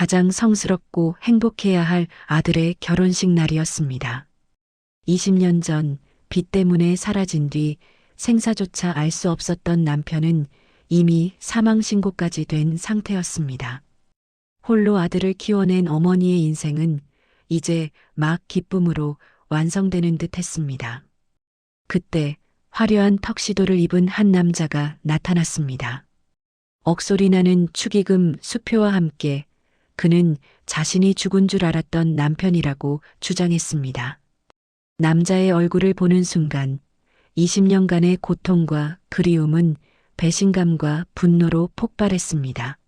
가장 성스럽고 행복해야 할 아들의 결혼식 날이었습니다. 20년 전 빚 때문에 사라진 뒤 생사조차 알 수 없었던 남편은 이미 사망신고까지 된 상태였습니다. 홀로 아들을 키워낸 어머니의 인생은 이제 막 기쁨으로 완성되는 듯 했습니다. 그때 화려한 턱시도를 입은 한 남자가 나타났습니다. 억소리 나는 축의금 수표와 함께 그는 자신이 죽은 줄 알았던 남편이라고 주장했습니다. 남자의 얼굴을 보는 순간 20년간의 고통과 그리움은 배신감과 분노로 폭발했습니다.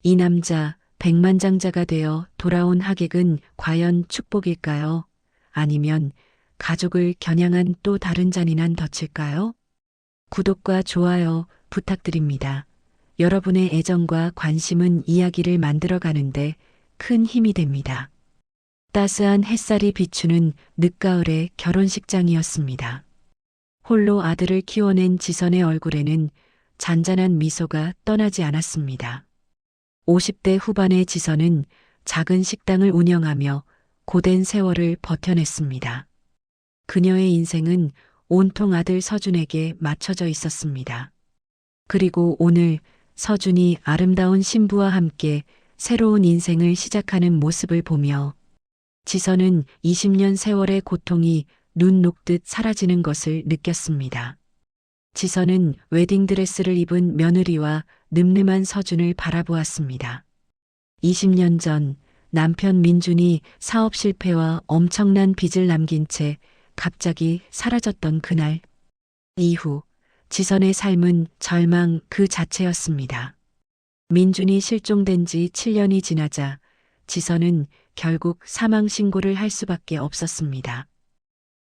이 남자 백만장자가 되어 돌아온 하객은 과연 축복일까요? 아니면 가족을 겨냥한 또 다른 잔인한 덫일까요? 구독과 좋아요 부탁드립니다. 여러분의 애정과 관심은 이야기를 만들어가는데 큰 힘이 됩니다. 따스한 햇살이 비추는 늦가을의 결혼식장이었습니다. 홀로 아들을 키워낸 지선의 얼굴에는 잔잔한 미소가 떠나지 않았습니다. 50대 후반의 지선은 작은 식당을 운영하며 고된 세월을 버텨냈습니다. 그녀의 인생은 온통 아들 서준에게 맞춰져 있었습니다. 그리고 오늘 서준이 아름다운 신부와 함께 새로운 인생을 시작하는 모습을 보며 지선은 20년 세월의 고통이 눈 녹듯 사라지는 것을 느꼈습니다. 지선은 웨딩드레스를 입은 며느리와 늠름한 서준을 바라보았습니다. 20년 전 남편 민준이 사업 실패와 엄청난 빚을 남긴 채 갑자기 사라졌던 그날. 이후 지선의 삶은 절망 그 자체였습니다. 민준이 실종된 지 7년이 지나자 지선은 결국 사망 신고를 할 수밖에 없었습니다.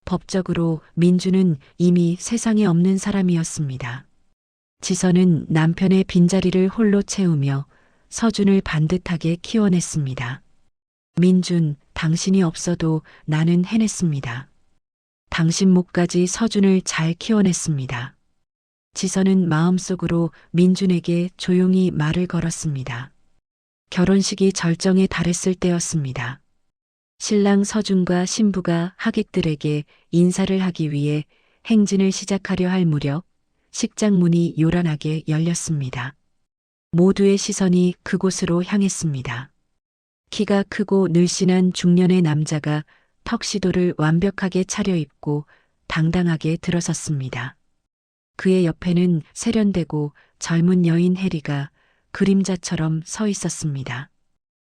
법적으로 민준은 이미 세상에 없는 사람이었습니다. 지선은 남편의 빈자리를 홀로 채우며 서준을 반듯하게 키워냈습니다. 민준, 당신이 없어도 나는 해냈습니다. 당신 목까지 서준을 잘 키워냈습니다. 지선은 마음속으로 민준에게 조용히 말을 걸었습니다. 결혼식이 절정에 달했을 때였습니다. 신랑 서준과 신부가 하객들에게 인사를 하기 위해 행진을 시작하려 할 무렵 식장 문이 요란하게 열렸습니다. 모두의 시선이 그곳으로 향했습니다. 키가 크고 늘씬한 중년의 남자가 턱시도를 완벽하게 차려입고 당당하게 들어섰습니다. 그의 옆에는 세련되고 젊은 여인 해리가 그림자처럼 서 있었습니다.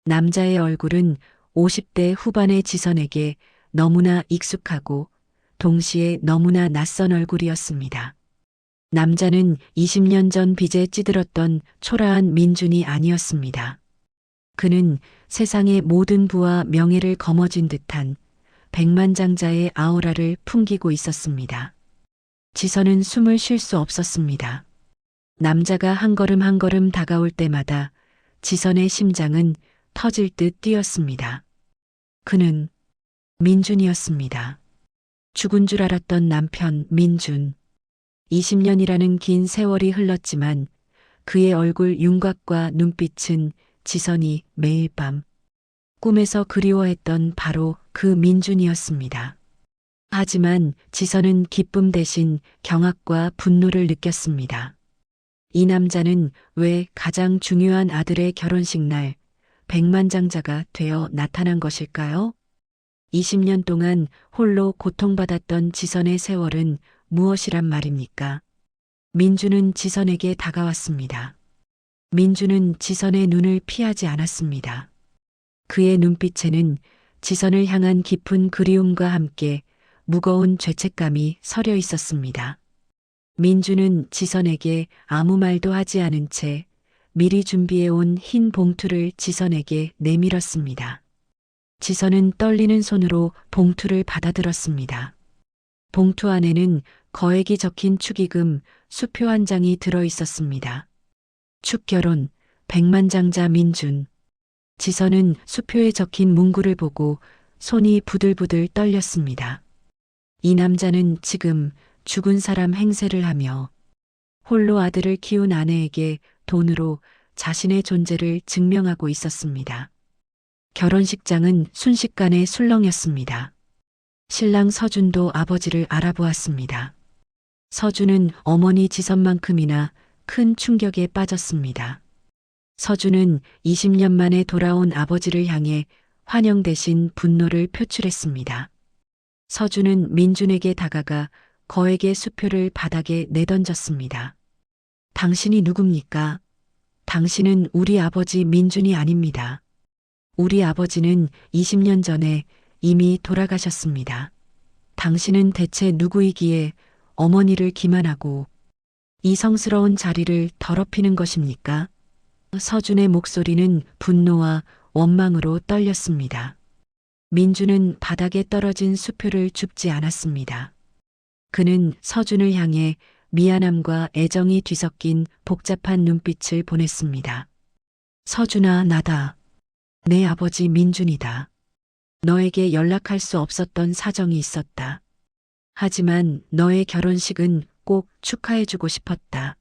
남자의 얼굴은 50대 후반의 지선에게 너무나 익숙하고 동시에 너무나 낯선 얼굴이었습니다. 남자는 20년 전 빚에 찌들었던 초라한 민준이 아니었습니다. 그는 세상의 모든 부와 명예를 거머쥔 듯한 백만장자의 아우라를 풍기고 있었습니다. 지선은 숨을 쉴 수 없었습니다. 남자가 한 걸음 한 걸음 다가올 때마다 지선의 심장은 터질 듯 뛰었습니다. 그는 민준이었습니다. 죽은 줄 알았던 남편 민준. 20년이라는 긴 세월이 흘렀지만 그의 얼굴 윤곽과 눈빛은 지선이 매일 밤 꿈에서 그리워했던 바로 그 민준이었습니다. 하지만 지선은 기쁨 대신 경악과 분노를 느꼈습니다. 이 남자는 왜 가장 중요한 아들의 결혼식 날 백만장자가 되어 나타난 것일까요? 20년 동안 홀로 고통받았던 지선의 세월은 무엇이란 말입니까? 민준은 지선에게 다가왔습니다. 민준은 지선의 눈을 피하지 않았습니다. 그의 눈빛에는 지선을 향한 깊은 그리움과 함께 무거운 죄책감이 서려 있었습니다. 민준은 지선에게 아무 말도 하지 않은 채 미리 준비해온 흰 봉투를 지선에게 내밀었습니다. 지선은 떨리는 손으로 봉투를 받아들었습니다. 봉투 안에는 거액이 적힌 축의금 수표 한 장이 들어 있었습니다. 축결혼, 백만장자 민준. 지선은 수표에 적힌 문구를 보고 손이 부들부들 떨렸습니다. 이 남자는 지금 죽은 사람 행세를 하며 홀로 아들을 키운 아내에게 돈으로 자신의 존재를 증명하고 있었습니다. 결혼식장은 순식간에 술렁였습니다. 신랑 서준도 아버지를 알아보았습니다. 서준은 어머니 지선만큼이나 큰 충격에 빠졌습니다. 서준은 20년 만에 돌아온 아버지를 향해 환영 대신 분노를 표출했습니다. 서준은 민준에게 다가가 거액의 수표를 바닥에 내던졌습니다. 당신이 누굽니까? 당신은 우리 아버지 민준이 아닙니다. 우리 아버지는 20년 전에 이미 돌아가셨습니다. 당신은 대체 누구이기에 어머니를 기만하고 이 성스러운 자리를 더럽히는 것입니까? 서준의 목소리는 분노와 원망으로 떨렸습니다. 민준은 바닥에 떨어진 수표를 줍지 않았습니다. 그는 서준을 향해 미안함과 애정이 뒤섞인 복잡한 눈빛을 보냈습니다. 서준아, 나다. 내 아버지 민준이다. 너에게 연락할 수 없었던 사정이 있었다. 하지만 너의 결혼식은 꼭 축하해주고 싶었다.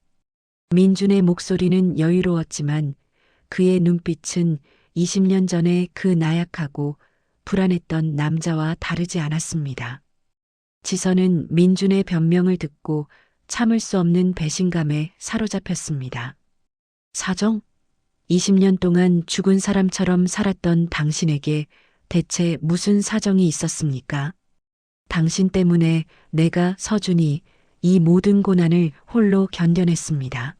민준의 목소리는 여유로웠지만 그의 눈빛은 20년 전에 그 나약하고 불안했던 남자와 다르지 않았습니다. 지선은 민준의 변명을 듣고 참을 수 없는 배신감에 사로잡혔습니다. 사정? 20년 동안 죽은 사람처럼 살았던 당신에게 대체 무슨 사정이 있었습니까? 당신 때문에 내가 서준이 이 모든 고난을 홀로 견뎌냈습니다.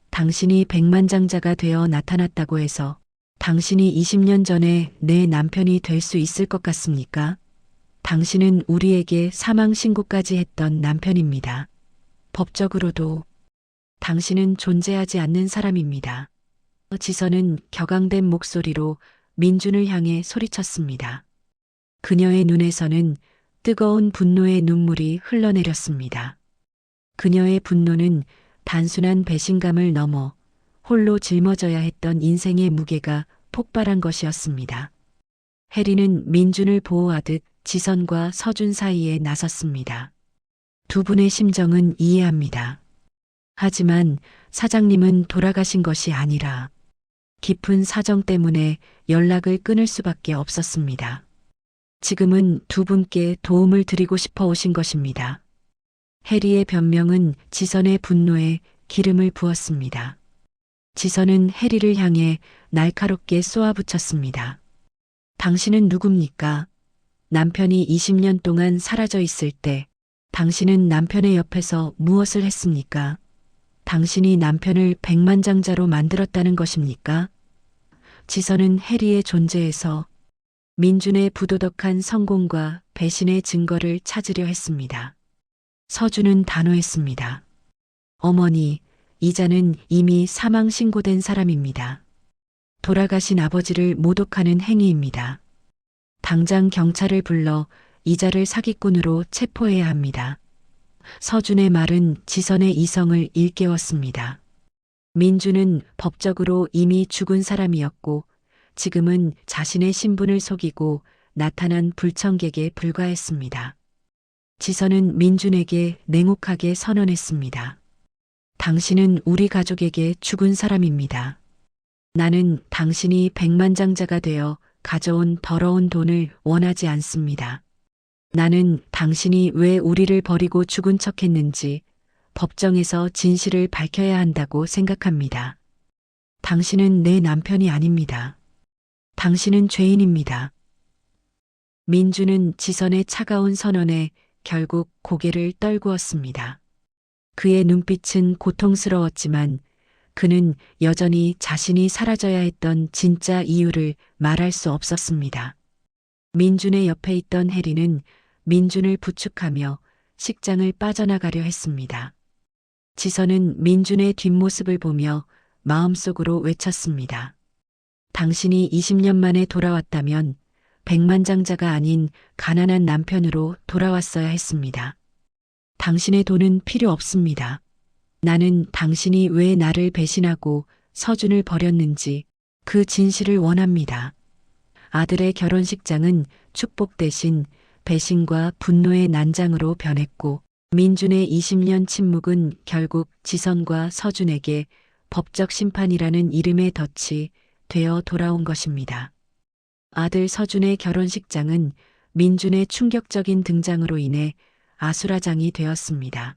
당신이 백만장자가 되어 나타났다고 해서 당신이 20년 전에 내 남편이 될 수 있을 것 같습니까? 당신은 우리에게 사망 신고까지 했던 남편입니다. 법적으로도 당신은 존재하지 않는 사람입니다. 지선은 격앙된 목소리로 민준을 향해 소리쳤습니다. 그녀의 눈에서는 뜨거운 분노의 눈물이 흘러내렸습니다. 그녀의 분노는 단순한 배신감을 넘어 홀로 짊어져야 했던 인생의 무게가 폭발한 것이었습니다. 혜리는 민준을 보호하듯 지선과 서준 사이에 나섰습니다. 두 분의 심정은 이해합니다. 하지만 사장님은 돌아가신 것이 아니라 깊은 사정 때문에 연락을 끊을 수밖에 없었습니다. 지금은 두 분께 도움을 드리고 싶어 오신 것입니다. 혜리의 변명은 지선의 분노에 기름을 부었습니다. 지선은 혜리를 향해 날카롭게 쏘아붙였습니다. 당신은 누굽니까? 남편이 20년 동안 사라져 있을 때 당신은 남편의 옆에서 무엇을 했습니까? 당신이 남편을 백만장자로 만들었다는 것입니까? 지선은 혜리의 존재에서 민준의 부도덕한 성공과 배신의 증거를 찾으려 했습니다. 서준은 단호했습니다. 어머니, 이자는 이미 사망 신고된 사람입니다. 돌아가신 아버지를 모독하는 행위입니다. 당장 경찰을 불러 이자를 사기꾼으로 체포해야 합니다. 서준의 말은 지선의 이성을 일깨웠습니다. 민준은 법적으로 이미 죽은 사람이었고 지금은 자신의 신분을 속이고 나타난 불청객에 불과했습니다. 지선은 민준에게 냉혹하게 선언했습니다. 당신은 우리 가족에게 죽은 사람입니다. 나는 당신이 백만장자가 되어 가져온 더러운 돈을 원하지 않습니다. 나는 당신이 왜 우리를 버리고 죽은 척했는지 법정에서 진실을 밝혀야 한다고 생각합니다. 당신은 내 남편이 아닙니다. 당신은 죄인입니다. 민준은 지선의 차가운 선언에 결국 고개를 떨구었습니다. 그의 눈빛은 고통스러웠지만 그는 여전히 자신이 사라져야 했던 진짜 이유를 말할 수 없었습니다. 민준의 옆에 있던 혜리는 민준을 부축하며 식장을 빠져나가려 했습니다. 지선은 민준의 뒷모습을 보며 마음속으로 외쳤습니다. 당신이 20년 만에 돌아왔다면 백만장자가 아닌 가난한 남편으로 돌아왔어야 했습니다. 당신의 돈은 필요 없습니다. 나는 당신이 왜 나를 배신하고 서준을 버렸는지 그 진실을 원합니다. 아들의 결혼식장은 축복 대신 배신과 분노의 난장으로 변했고 민준의 20년 침묵은 결국 지선과 서준에게 법적 심판이라는 이름의 덫이 되어 돌아온 것입니다. 아들 서준의 결혼식장은 민준의 충격적인 등장으로 인해 아수라장이 되었습니다.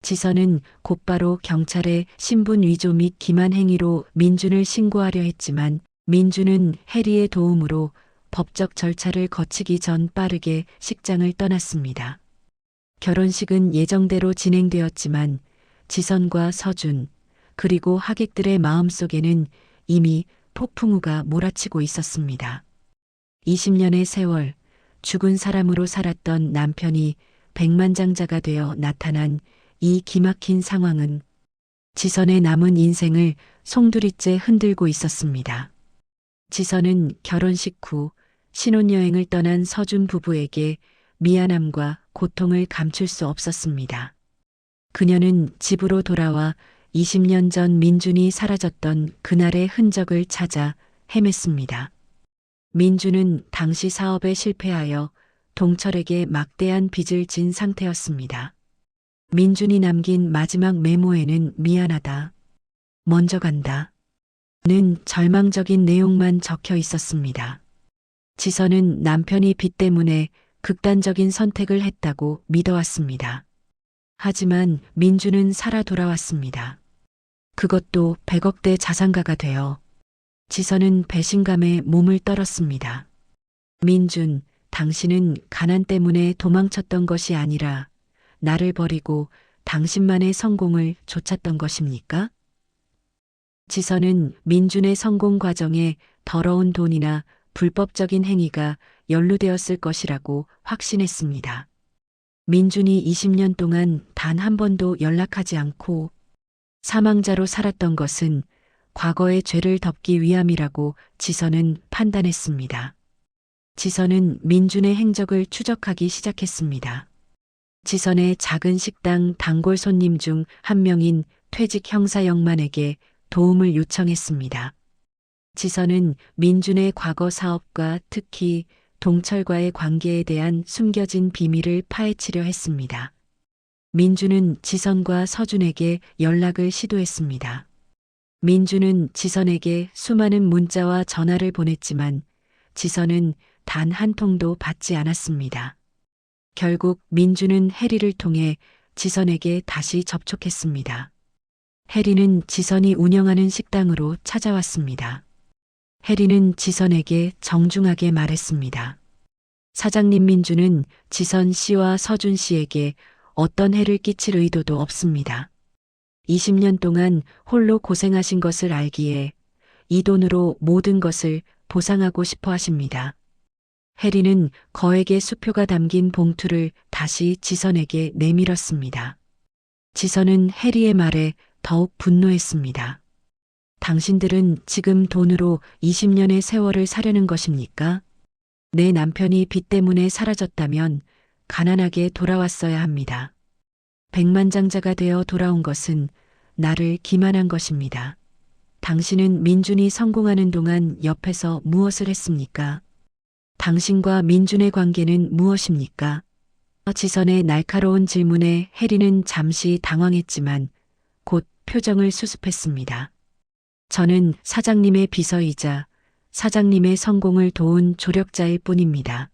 지선은 곧바로 경찰에 신분 위조 및 기만 행위로 민준을 신고하려 했지만 민준은 해리의 도움으로 법적 절차를 거치기 전 빠르게 식장을 떠났습니다. 결혼식은 예정대로 진행되었지만 지선과 서준, 그리고 하객들의 마음속에는 이미 폭풍우가 몰아치고 있었습니다. 20년의 세월, 죽은 사람으로 살았던 남편이 백만장자가 되어 나타난 이 기막힌 상황은 지선의 남은 인생을 송두리째 흔들고 있었습니다. 지선은 결혼식 후 신혼여행을 떠난 서준 부부에게 미안함과 고통을 감출 수 없었습니다. 그녀는 집으로 돌아와 20년 전 민준이 사라졌던 그날의 흔적을 찾아 헤맸습니다. 민준은 당시 사업에 실패하여 동철에게 막대한 빚을 진 상태였습니다. 민준이 남긴 마지막 메모에는 미안하다, 먼저 간다 는 절망적인 내용만 적혀 있었습니다. 지선은 남편이 빚 때문에 극단적인 선택을 했다고 믿어왔습니다. 하지만 민준은 살아 돌아왔습니다. 그것도 100억대 자산가가 되어 지선은 배신감에 몸을 떨었습니다. 민준, 당신은 가난 때문에 도망쳤던 것이 아니라 나를 버리고 당신만의 성공을 쫓았던 것입니까? 지선은 민준의 성공 과정에 더러운 돈이나 불법적인 행위가 연루되었을 것이라고 확신했습니다. 민준이 20년 동안 단 한 번도 연락하지 않고 사망자로 살았던 것은 과거의 죄를 덮기 위함이라고 지선은 판단했습니다. 지선은 민준의 행적을 추적하기 시작했습니다. 지선의 작은 식당 단골 손님 중 한 명인 퇴직 형사 영만에게 도움을 요청했습니다. 지선은 민준의 과거 사업과 특히 동철과의 관계에 대한 숨겨진 비밀을 파헤치려 했습니다. 민준은 지선과 서준에게 연락을 시도했습니다. 민준은 지선에게 수많은 문자와 전화를 보냈지만 지선은 단 한 통도 받지 않았습니다. 결국 민준은 해리를 통해 지선에게 다시 접촉했습니다. 해리는 지선이 운영하는 식당으로 찾아왔습니다. 해리는 지선에게 정중하게 말했습니다. 사장님, 민준은 지선 씨와 서준 씨에게 어떤 해를 끼칠 의도도 없습니다. 20년 동안 홀로 고생하신 것을 알기에 이 돈으로 모든 것을 보상하고 싶어 하십니다. 해리는 거액의 수표가 담긴 봉투를 다시 지선에게 내밀었습니다. 지선은 해리의 말에 더욱 분노했습니다. 당신들은 지금 돈으로 20년의 세월을 사려는 것입니까? 내 남편이 빚 때문에 사라졌다면 가난하게 돌아왔어야 합니다. 백만장자가 되어 돌아온 것은 나를 기만한 것입니다. 당신은 민준이 성공하는 동안 옆에서 무엇을 했습니까? 당신과 민준의 관계는 무엇입니까? 지선의 날카로운 질문에 해리는 잠시 당황했지만 곧 표정을 수습했습니다. 저는 사장님의 비서이자 사장님의 성공을 도운 조력자일 뿐입니다.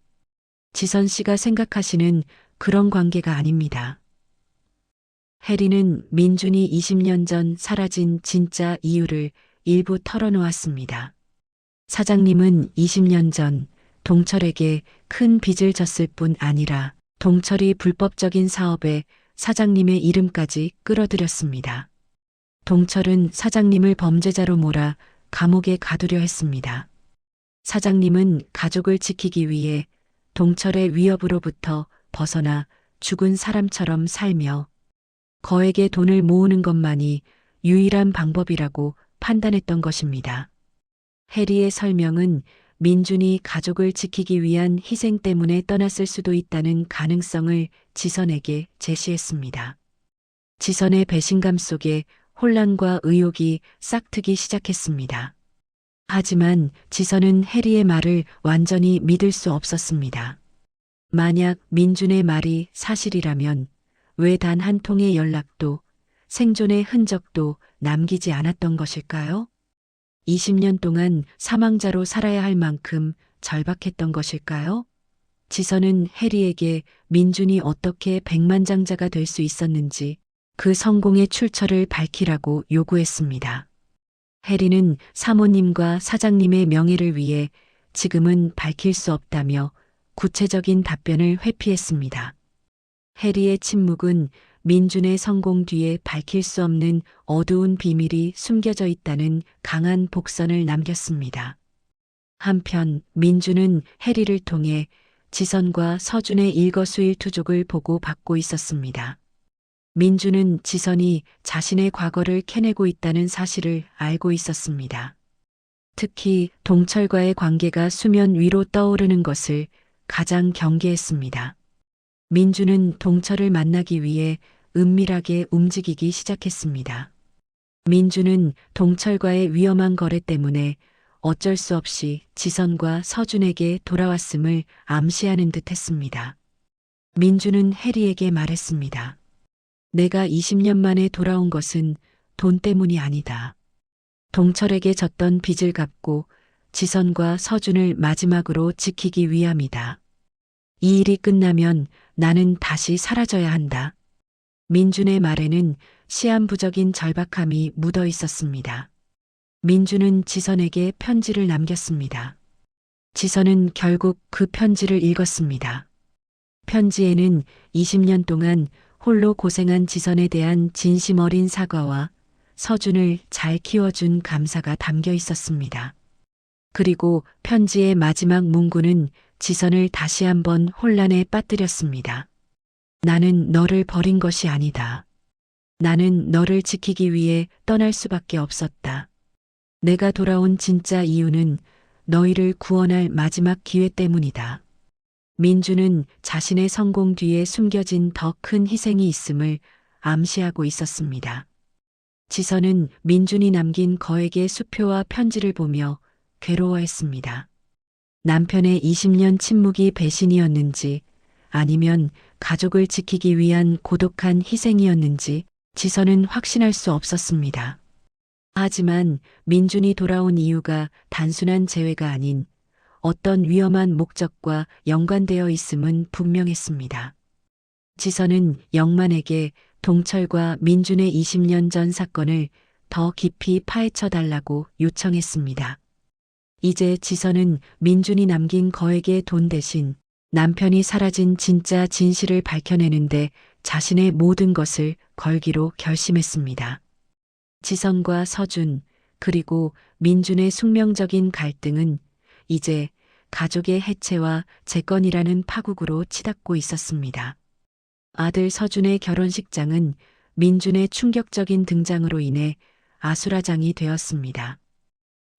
지선 씨가 생각하시는 그런 관계가 아닙니다. 해리는 민준이 20년 전 사라진 진짜 이유를 일부 털어놓았습니다. 사장님은 20년 전 동철에게 큰 빚을 졌을 뿐 아니라 동철이 불법적인 사업에 사장님의 이름까지 끌어들였습니다. 동철은 사장님을 범죄자로 몰아 감옥에 가두려 했습니다. 사장님은 가족을 지키기 위해 동철의 위협으로부터 벗어나 죽은 사람처럼 살며 거액의 돈을 모으는 것만이 유일한 방법이라고 판단했던 것입니다. 해리의 설명은 민준이 가족을 지키기 위한 희생 때문에 떠났을 수도 있다는 가능성을 지선에게 제시했습니다. 지선의 배신감 속에 혼란과 의혹이 싹트기 시작했습니다. 하지만 지선은 해리의 말을 완전히 믿을 수 없었습니다. 만약 민준의 말이 사실이라면 왜 단 한 통의 연락도 생존의 흔적도 남기지 않았던 것일까요? 20년 동안 사망자로 살아야 할 만큼 절박했던 것일까요? 지선은 해리에게 민준이 어떻게 백만장자가 될 수 있었는지 그 성공의 출처를 밝히라고 요구했습니다. 해리는 사모님과 사장님의 명예를 위해 지금은 밝힐 수 없다며 구체적인 답변을 회피했습니다. 해리의 침묵은 민준의 성공 뒤에 밝힐 수 없는 어두운 비밀이 숨겨져 있다는 강한 복선을 남겼습니다. 한편 민준은 해리를 통해 지선과 서준의 일거수일투족을 보고 받고 있었습니다. 민준은 지선이 자신의 과거를 캐내고 있다는 사실을 알고 있었습니다. 특히 동철과의 관계가 수면 위로 떠오르는 것을 가장 경계했습니다. 민준은 동철을 만나기 위해 은밀하게 움직이기 시작했습니다. 민준은 동철과의 위험한 거래 때문에 어쩔 수 없이 지선과 서준에게 돌아왔음을 암시하는 듯 했습니다. 민준은 해리에게 말했습니다. 내가 20년 만에 돌아온 것은 돈 때문이 아니다. 동철에게 졌던 빚을 갚고 지선과 서준을 마지막으로 지키기 위함이다. 이 일이 끝나면 나는 다시 사라져야 한다. 민준의 말에는 시한부적인 절박함이 묻어 있었습니다. 민준은 지선에게 편지를 남겼습니다. 지선은 결국 그 편지를 읽었습니다. 편지에는 20년 동안 홀로 고생한 지선에 대한 진심 어린 사과와 서준을 잘 키워준 감사가 담겨 있었습니다. 그리고 편지의 마지막 문구는 지선을 다시 한번 혼란에 빠뜨렸습니다. 나는 너를 버린 것이 아니다. 나는 너를 지키기 위해 떠날 수밖에 없었다. 내가 돌아온 진짜 이유는 너희를 구원할 마지막 기회 때문이다. 민준은 자신의 성공 뒤에 숨겨진 더 큰 희생이 있음을 암시하고 있었습니다. 지선은 민준이 남긴 거액의 수표와 편지를 보며 괴로워했습니다. 남편의 20년 침묵이 배신이었는지 아니면 가족을 지키기 위한 고독한 희생이었는지 지선은 확신할 수 없었습니다. 하지만 민준이 돌아온 이유가 단순한 재회가 아닌 어떤 위험한 목적과 연관되어 있음은 분명했습니다. 지선은 영만에게 동철과 민준의 20년 전 사건을 더 깊이 파헤쳐 달라고 요청했습니다. 이제 지선은 민준이 남긴 거액의 돈 대신 남편이 사라진 진짜 진실을 밝혀내는데 자신의 모든 것을 걸기로 결심했습니다. 지선과 서준, 그리고 민준의 숙명적인 갈등은 이제 가족의 해체와 재건이라는 파국으로 치닫고 있었습니다. 아들 서준의 결혼식장은 민준의 충격적인 등장으로 인해 아수라장이 되었습니다.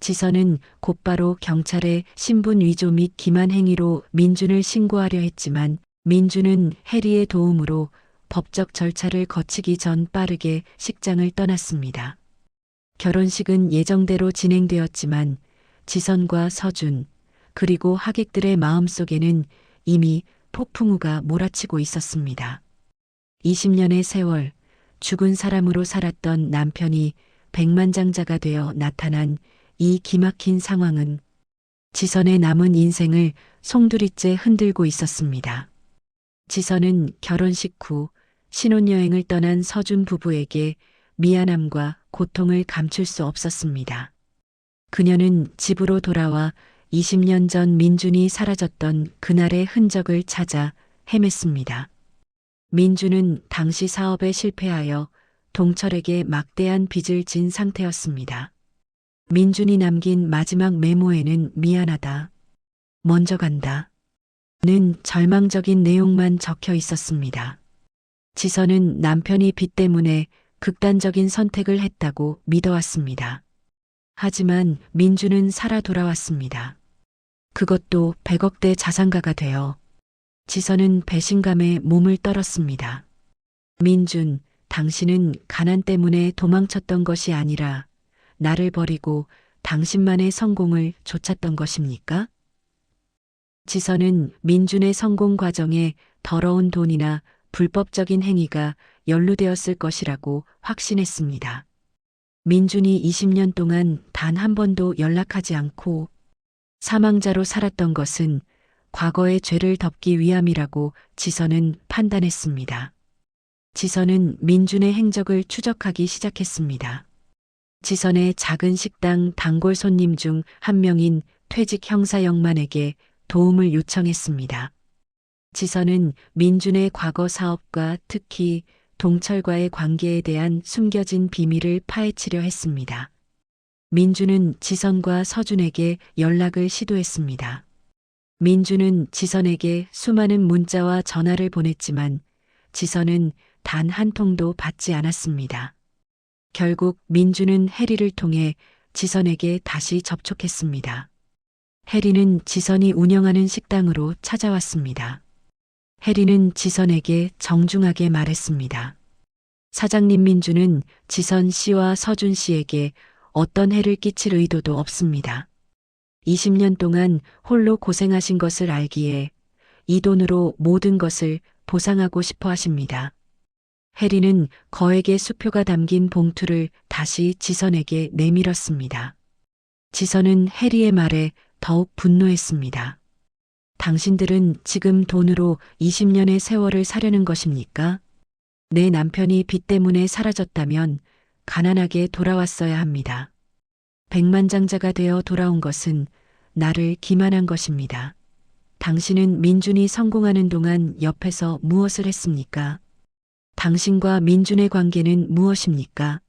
지선은 곧바로 경찰에 신분 위조 및 기만 행위로 민준을 신고하려 했지만 민준은 해리의 도움으로 법적 절차를 거치기 전 빠르게 식장을 떠났습니다. 결혼식은 예정대로 진행되었지만 지선과 서준, 그리고 하객들의 마음속에는 이미 폭풍우가 몰아치고 있었습니다. 20년의 세월, 죽은 사람으로 살았던 남편이 백만장자가 되어 나타난 이 기막힌 상황은 지선의 남은 인생을 송두리째 흔들고 있었습니다. 지선은 결혼식 후 신혼여행을 떠난 서준 부부에게 미안함과 고통을 감출 수 없었습니다. 그녀는 집으로 돌아와 20년 전 민준이 사라졌던 그날의 흔적을 찾아 헤맸습니다. 민준은 당시 사업에 실패하여 동철에게 막대한 빚을 진 상태였습니다. 민준이 남긴 마지막 메모에는 미안하다. 먼저 간다. 는 절망적인 내용만 적혀 있었습니다. 지선은 남편이 빚 때문에 극단적인 선택을 했다고 믿어왔습니다. 하지만 민준은 살아 돌아왔습니다. 그것도 100억대 자산가가 되어 지선은 배신감에 몸을 떨었습니다. 민준, 당신은 가난 때문에 도망쳤던 것이 아니라 나를 버리고 당신만의 성공을 쫓았던 것입니까? 지선은 민준의 성공 과정에 더러운 돈이나 불법적인 행위가 연루되었을 것이라고 확신했습니다. 민준이 20년 동안 단 한 번도 연락하지 않고 사망자로 살았던 것은 과거의 죄를 덮기 위함이라고 지선은 판단했습니다. 지선은 민준의 행적을 추적하기 시작했습니다. 지선의 작은 식당 단골 손님 중 한 명인 퇴직 형사 영만에게 도움을 요청했습니다. 지선은 민준의 과거 사업과 특히 동철과의 관계에 대한 숨겨진 비밀을 파헤치려 했습니다. 민준은 지선과 서준에게 연락을 시도했습니다. 민준은 지선에게 수많은 문자와 전화를 보냈지만 지선은 단 한 통도 받지 않았습니다. 결국 민준은 해리를 통해 지선에게 다시 접촉했습니다. 해리는 지선이 운영하는 식당으로 찾아왔습니다. 해리는 지선에게 정중하게 말했습니다. 사장님, 민준은 지선 씨와 서준 씨에게 어떤 해를 끼칠 의도도 없습니다. 20년 동안 홀로 고생하신 것을 알기에 이 돈으로 모든 것을 보상하고 싶어 하십니다. 해리는 거액의 수표가 담긴 봉투를 다시 지선에게 내밀었습니다. 지선은 해리의 말에 더욱 분노했습니다. 당신들은 지금 돈으로 20년의 세월을 사려는 것입니까? 내 남편이 빚 때문에 사라졌다면 가난하게 돌아왔어야 합니다. 백만장자가 되어 돌아온 것은 나를 기만한 것입니다. 당신은 민준이 성공하는 동안 옆에서 무엇을 했습니까? 당신과 민준의 관계는 무엇입니까?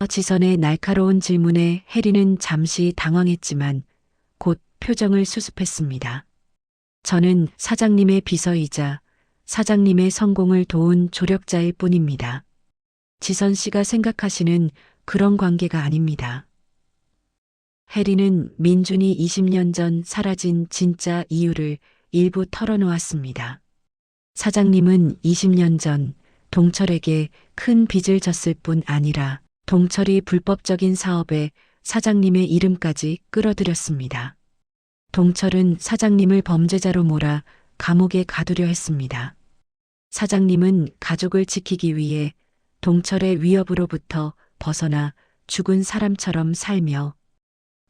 지선의 날카로운 질문에 해리는 잠시 당황했지만 곧 표정을 수습했습니다. 저는 사장님의 비서이자 사장님의 성공을 도운 조력자일 뿐입니다. 지선 씨가 생각하시는 그런 관계가 아닙니다. 해리는 민준이 20년 전 사라진 진짜 이유를 일부 털어놓았습니다. 사장님은 20년 전 동철에게 큰 빚을 졌을 뿐 아니라 동철이 불법적인 사업에 사장님의 이름까지 끌어들였습니다. 동철은 사장님을 범죄자로 몰아 감옥에 가두려 했습니다. 사장님은 가족을 지키기 위해 동철의 위협으로부터 벗어나 죽은 사람처럼 살며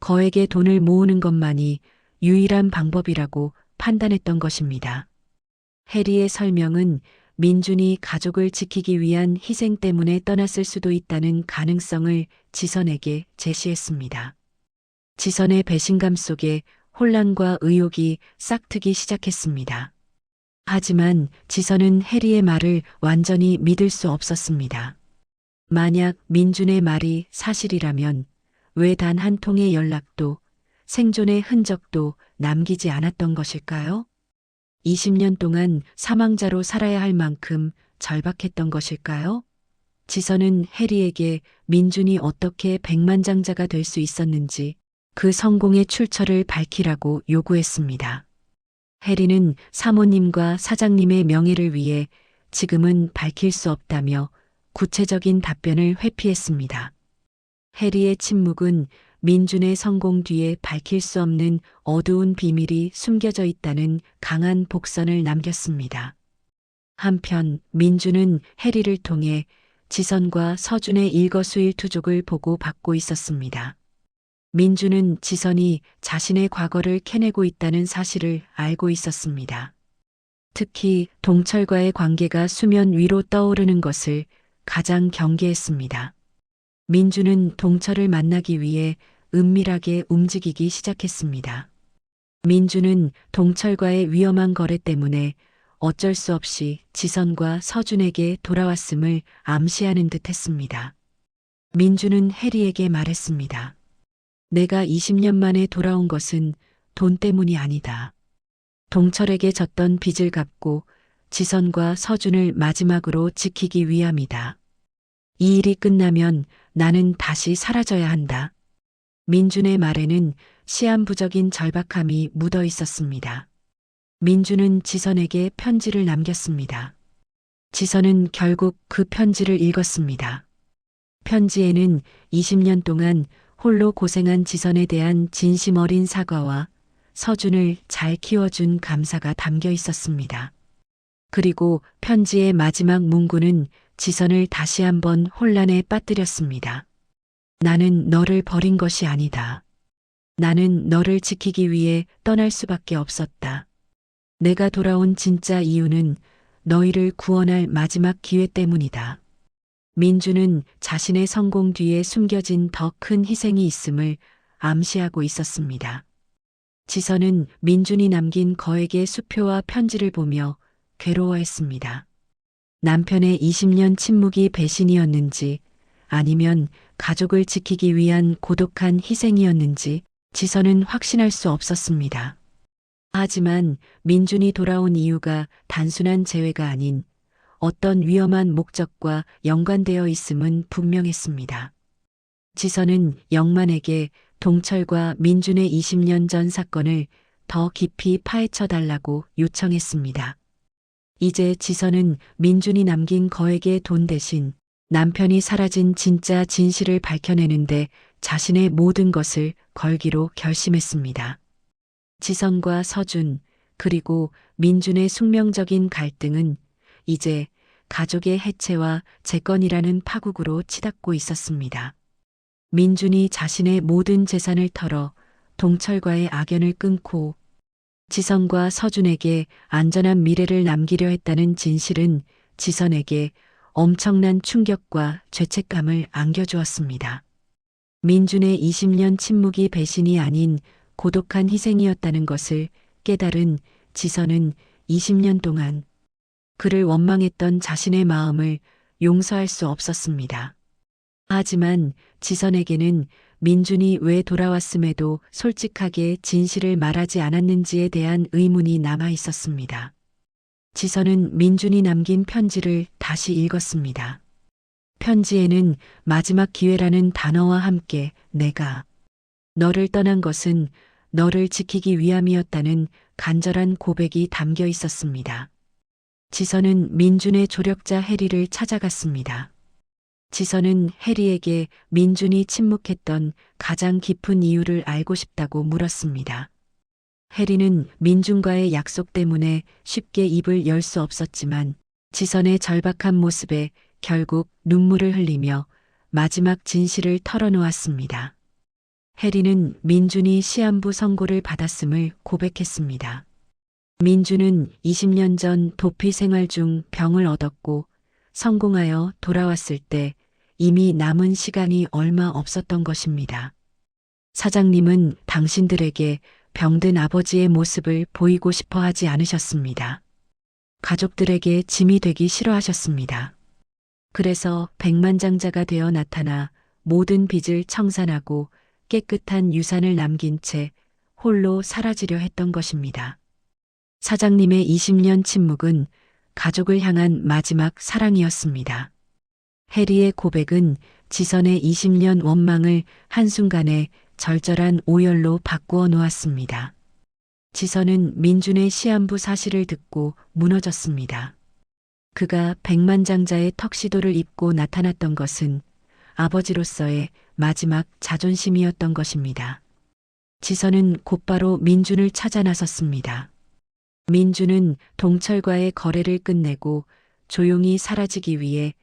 거액의 돈을 모으는 것만이 유일한 방법이라고 판단했던 것입니다. 해리의 설명은 민준이 가족을 지키기 위한 희생 때문에 떠났을 수도 있다는 가능성을 지선에게 제시했습니다. 지선의 배신감 속에 혼란과 의욕이 싹트기 시작했습니다. 하지만 지선은 해리의 말을 완전히 믿을 수 없었습니다. 만약 민준의 말이 사실이라면 왜 단 한 통의 연락도 생존의 흔적도 남기지 않았던 것일까요? 20년 동안 사망자로 살아야 할 만큼 절박했던 것일까요? 지선은 해리에게 민준이 어떻게 백만장자가 될 수 있었는지 그 성공의 출처를 밝히라고 요구했습니다. 해리는 사모님과 사장님의 명예를 위해 지금은 밝힐 수 없다며 구체적인 답변을 회피했습니다. 해리의 침묵은 민준의 성공 뒤에 밝힐 수 없는 어두운 비밀이 숨겨져 있다는 강한 복선을 남겼습니다. 한편 민준은 해리를 통해 지선과 서준의 일거수일투족을 보고 받고 있었습니다. 민준은 지선이 자신의 과거를 캐내고 있다는 사실을 알고 있었습니다. 특히 동철과의 관계가 수면 위로 떠오르는 것을 가장 경계했습니다. 민준은 동철을 만나기 위해 은밀하게 움직이기 시작했습니다. 민준은 동철과의 위험한 거래 때문에 어쩔 수 없이 지선과 서준에게 돌아왔음을 암시하는 듯 했습니다. 민준은 해리에게 말했습니다. 내가 20년 만에 돌아온 것은 돈 때문이 아니다. 동철에게 졌던 빚을 갚고 지선과 서준을 마지막으로 지키기 위함이다. 이 일이 끝나면 나는 다시 사라져야 한다. 민준의 말에는 시한부적인 절박함이 묻어 있었습니다. 민준은 지선에게 편지를 남겼습니다. 지선은 결국 그 편지를 읽었습니다. 편지에는 20년 동안 홀로 고생한 지선에 대한 진심 어린 사과와 서준을 잘 키워준 감사가 담겨 있었습니다. 그리고 편지의 마지막 문구는 지선을 다시 한번 혼란에 빠뜨렸습니다. 나는 너를 버린 것이 아니다. 나는 너를 지키기 위해 떠날 수밖에 없었다. 내가 돌아온 진짜 이유는 너희를 구원할 마지막 기회 때문이다. 민주는 자신의 성공 뒤에 숨겨진 더 큰 희생이 있음을 암시하고 있었습니다. 지선은 민준이 남긴 거액의 수표와 편지를 보며 괴로워했습니다. 남편의 20년 침묵이 배신이었는지 아니면 가족을 지키기 위한 고독한 희생이었는지 지선은 확신할 수 없었습니다. 하지만 민준이 돌아온 이유가 단순한 재회가 아닌 어떤 위험한 목적과 연관되어 있음은 분명했습니다. 지선은 영만에게 동철과 민준의 20년 전 사건을 더 깊이 파헤쳐 달라고 요청했습니다. 이제 지선은 민준이 남긴 거액의 돈 대신 남편이 사라진 진짜 진실을 밝혀내는데 자신의 모든 것을 걸기로 결심했습니다. 지선과 서준, 그리고 민준의 숙명적인 갈등은 이제 가족의 해체와 재건이라는 파국으로 치닫고 있었습니다. 민준이 자신의 모든 재산을 털어 동철과의 악연을 끊고 지선과 서준에게 안전한 미래를 남기려 했다는 진실은 지선에게 엄청난 충격과 죄책감을 안겨주었습니다. 민준의 20년 침묵이 배신이 아닌 고독한 희생이었다는 것을 깨달은 지선은 20년 동안 그를 원망했던 자신의 마음을 용서할 수 없었습니다. 하지만 지선에게는 민준이 왜 돌아왔음에도 솔직하게 진실을 말하지 않았는지에 대한 의문이 남아 있었습니다. 지선은 민준이 남긴 편지를 다시 읽었습니다. 편지에는 마지막 기회라는 단어와 함께 내가 너를 떠난 것은 너를 지키기 위함이었다는 간절한 고백이 담겨 있었습니다. 지선은 민준의 조력자 해리를 찾아갔습니다. 지선은 해리에게 민준이 침묵했던 가장 깊은 이유를 알고 싶다고 물었습니다. 해리는 민준과의 약속 때문에 쉽게 입을 열 수 없었지만 지선의 절박한 모습에 결국 눈물을 흘리며 마지막 진실을 털어놓았습니다. 해리는 민준이 시한부 선고를 받았음을 고백했습니다. 민준은 20년 전 도피 생활 중 병을 얻었고 성공하여 돌아왔을 때 이미 남은 시간이 얼마 없었던 것입니다. 사장님은 당신들에게 병든 아버지의 모습을 보이고 싶어 하지 않으셨습니다. 가족들에게 짐이 되기 싫어하셨습니다. 그래서 백만장자가 되어 나타나 모든 빚을 청산하고 깨끗한 유산을 남긴 채 홀로 사라지려 했던 것입니다. 사장님의 20년 침묵은 가족을 향한 마지막 사랑이었습니다. 해리의 고백은 지선의 20년 원망을 한순간에 절절한 오열로 바꾸어 놓았습니다. 지선은 민준의 시한부 사실을 듣고 무너졌습니다. 그가 백만장자의 턱시도를 입고 나타났던 것은 아버지로서의 마지막 자존심이었던 것입니다. 지선은 곧바로 민준을 찾아 나섰습니다. 민준은 동철과의 거래를 끝내고 조용히 사라지기 위해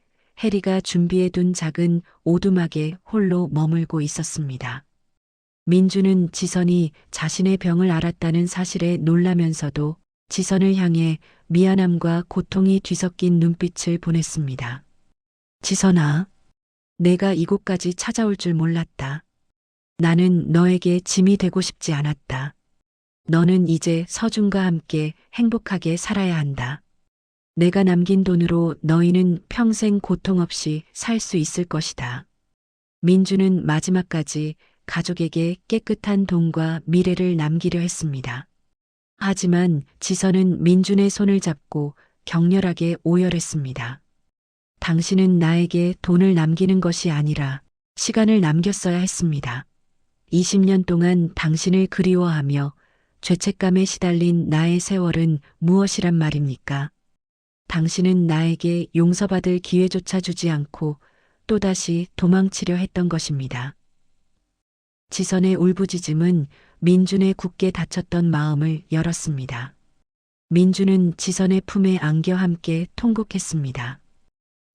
해리가 준비해둔 작은 오두막에 홀로 머물고 있었습니다. 민준은 지선이 자신의 병을 알았다는 사실에 놀라면서도 지선을 향해 미안함과 고통이 뒤섞인 눈빛을 보냈습니다. 지선아, 내가 이곳까지 찾아올 줄 몰랐다. 나는 너에게 짐이 되고 싶지 않았다. 너는 이제 서준과 함께 행복하게 살아야 한다. 내가 남긴 돈으로 너희는 평생 고통 없이 살 수 있을 것이다. 민준은 마지막까지 가족에게 깨끗한 돈과 미래를 남기려 했습니다. 하지만 지선은 민준의 손을 잡고 격렬하게 오열했습니다. 당신은 나에게 돈을 남기는 것이 아니라 시간을 남겼어야 했습니다. 20년 동안 당신을 그리워하며 죄책감에 시달린 나의 세월은 무엇이란 말입니까? 당신은 나에게 용서받을 기회조차 주지 않고 또다시 도망치려 했던 것입니다. 지선의 울부짖음은 민준의 굳게 닫혔던 마음을 열었습니다. 민주는 지선의 품에 안겨 함께 통곡했습니다.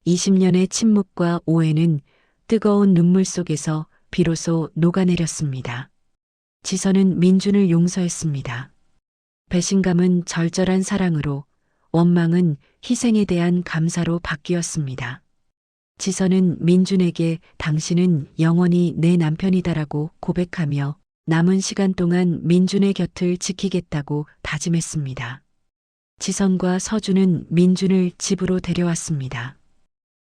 20년의 침묵과 오해는 뜨거운 눈물 속에서 비로소 녹아내렸습니다. 지선은 민준을 용서했습니다. 배신감은 절절한 사랑으로, 원망은 희생에 대한 감사로 바뀌었습니다. 지선은 민준에게 당신은 영원히 내 남편이다라고 고백하며 남은 시간 동안 민준의 곁을 지키겠다고 다짐했습니다. 지선과 서준은 민준을 집으로 데려왔습니다.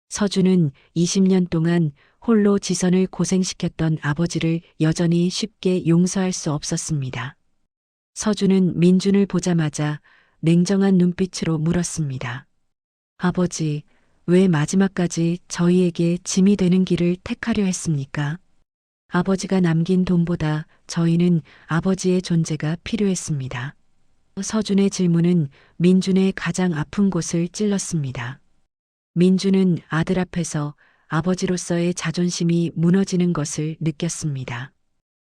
서준은 20년 동안 홀로 지선을 고생시켰던 아버지를 여전히 쉽게 용서할 수 없었습니다. 서준은 민준을 보자마자 냉정한 눈빛으로 물었습니다. 아버지, 왜 마지막까지 저희에게 짐이 되는 길을 택하려 했습니까? 아버지가 남긴 돈보다 저희는 아버지의 존재가 필요했습니다. 서준의 질문은 민준의 가장 아픈 곳을 찔렀습니다. 민준은 아들 앞에서 아버지로서의 자존심이 무너지는 것을 느꼈습니다.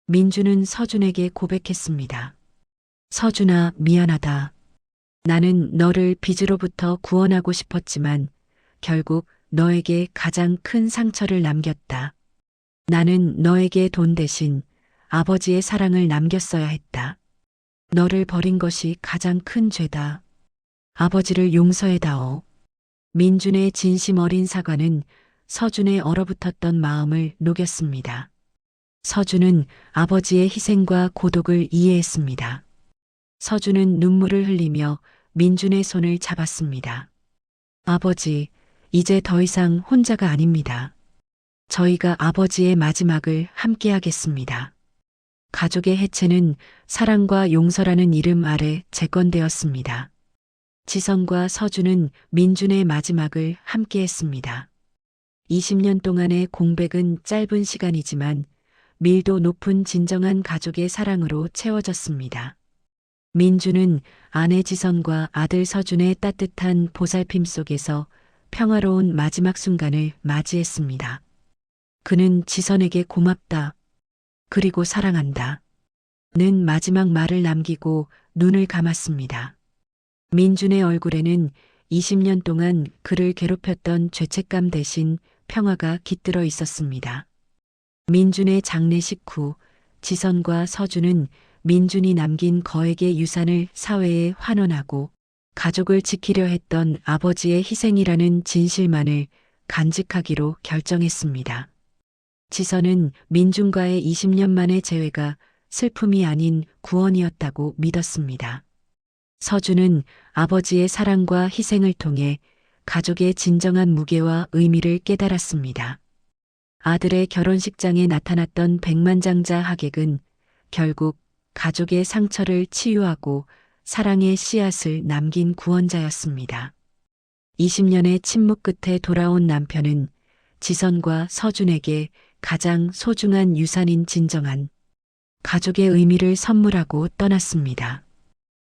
민준은 서준에게 고백했습니다. 서준아, 미안하다. 나는 너를 빚으로부터 구원하고 싶었지만 결국 너에게 가장 큰 상처를 남겼다. 나는 너에게 돈 대신 아버지의 사랑을 남겼어야 했다. 너를 버린 것이 가장 큰 죄다. 아버지를 용서해다오. 민준의 진심 어린 사과는 서준의 얼어붙었던 마음을 녹였습니다. 서준은 아버지의 희생과 고독을 이해했습니다. 서준은 눈물을 흘리며 민준의 손을 잡았습니다. 아버지, 이제 더 이상 혼자가 아닙니다. 저희가 아버지의 마지막을 함께 하겠습니다. 가족의 해체는 사랑과 용서라는 이름 아래 재건되었습니다. 지선과 서준은 민준의 마지막을 함께 했습니다. 20년 동안의 공백은 짧은 시간이지만 밀도 높은 진정한 가족의 사랑으로 채워졌습니다. 민준은 아내 지선과 아들 서준의 따뜻한 보살핌 속에서 평화로운 마지막 순간을 맞이했습니다. 그는 지선에게 고맙다. 그리고 사랑한다. 는 마지막 말을 남기고 눈을 감았습니다. 민준의 얼굴에는 20년 동안 그를 괴롭혔던 죄책감 대신 평화가 깃들어 있었습니다. 민준의 장례식 후 지선과 서준은 민준이 남긴 거액의 유산을 사회에 환원하고 가족을 지키려 했던 아버지의 희생이라는 진실만을 간직하기로 결정했습니다. 지선은 민준과의 20년 만의 재회가 슬픔이 아닌 구원이었다고 믿었습니다. 서준은 아버지의 사랑과 희생을 통해 가족의 진정한 무게와 의미를 깨달았습니다. 아들의 결혼식장에 나타났던 백만장자 하객은 결국 가족의 상처를 치유하고 사랑의 씨앗을 남긴 구원자였습니다. 20년의 침묵 끝에 돌아온 남편은 지선과 서준에게 가장 소중한 유산인 진정한 가족의 의미를 선물하고 떠났습니다.